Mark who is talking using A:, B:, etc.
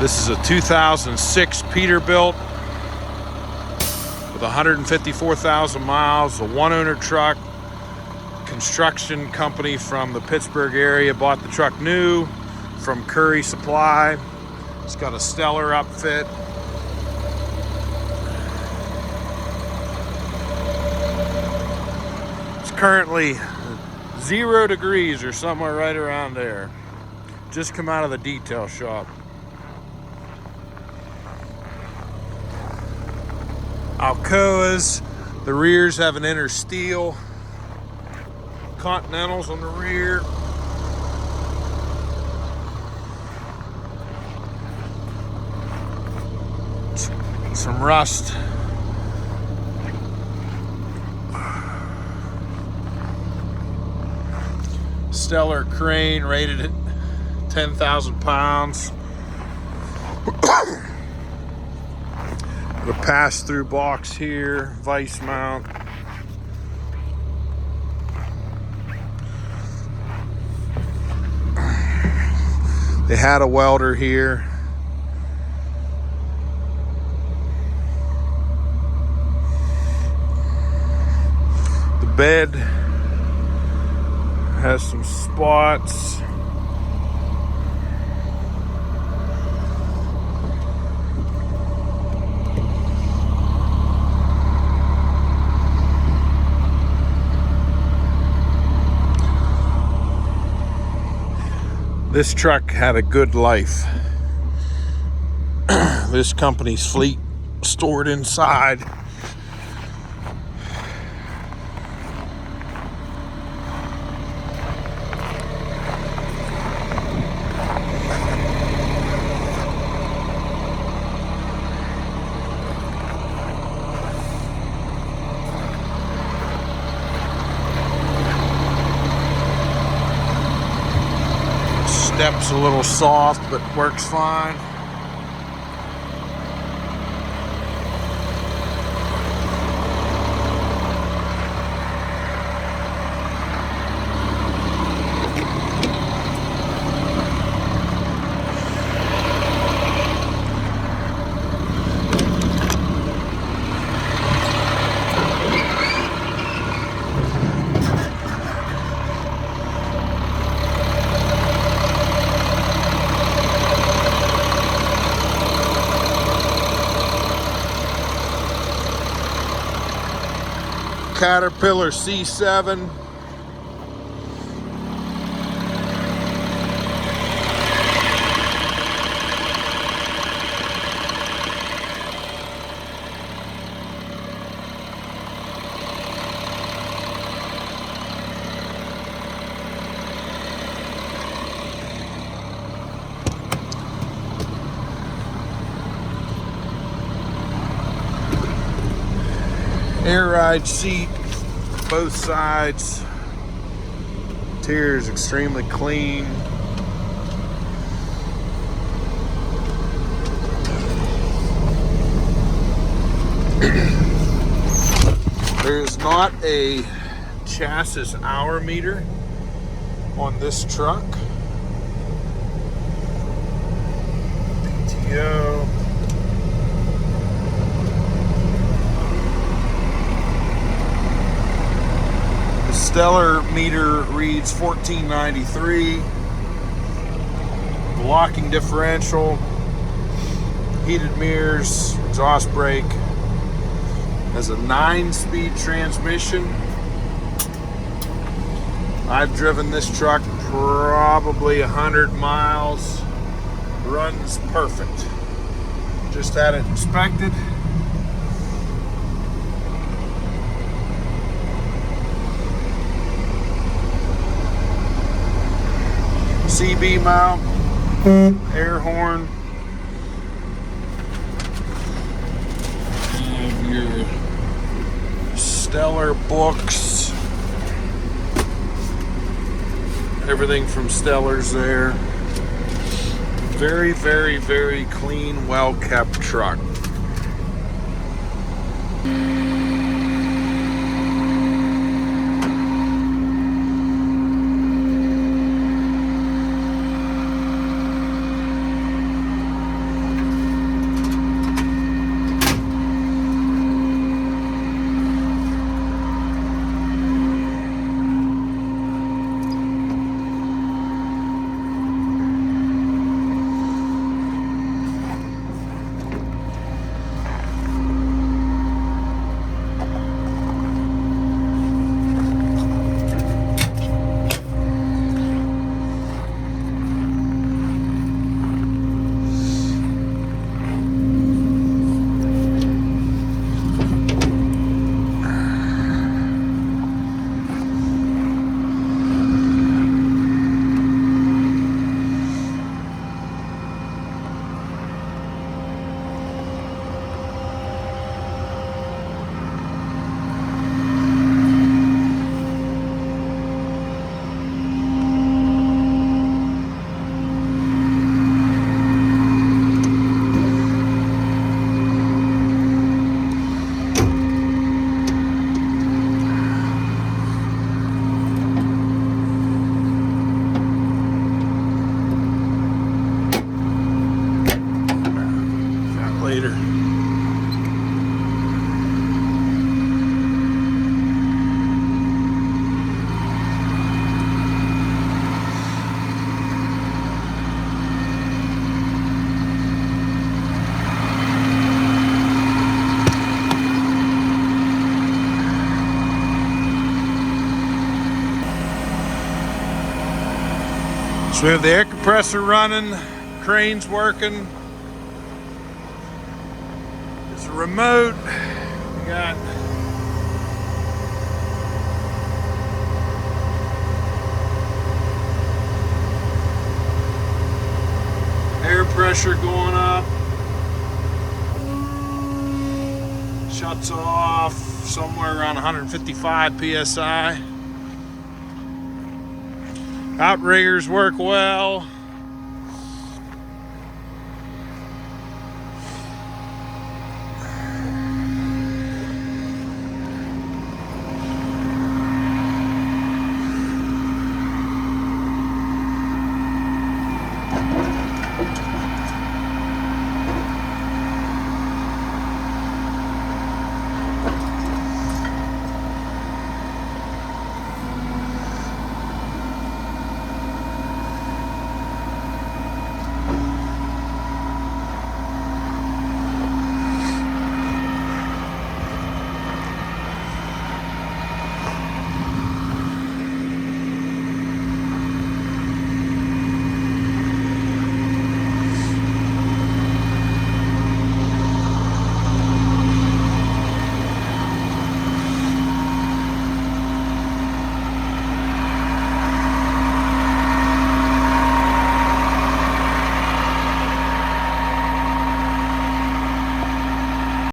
A: This is a 2006 Peterbilt with 154,000 miles, a one-owner truck. Construction company from the Pittsburgh area bought the truck new from Curry Supply. It's got a stellar upfit. It's currently 0 degrees or somewhere right around there. Just come out of the detail shop. Alcoas, the rears have an inner steel. Continentals on the rear. Some rust. Stellar crane rated at 10,000 pounds. The pass-through box here, vice mount. They had a welder here. The bed has some spots. This truck had a good life. This company's fleet stored inside. Step's a little soft, but works fine. Caterpillar C7. Air ride seat, both sides. Interior is extremely clean. There is not a chassis hour meter on this truck. PTO. Stellar meter reads 1493. Locking differential, heated mirrors, exhaust brake. Has a 9-speed transmission. I've driven this truck probably 100 miles. Runs perfect. Just had it inspected. CB mount, air horn, and your Stellar books, everything from Stellar's there. Very, very, very clean, well-kept truck. We have the air compressor running, cranes working. There's a remote. We got air pressure going up. Shuts off somewhere around 155 psi. Outriggers work well.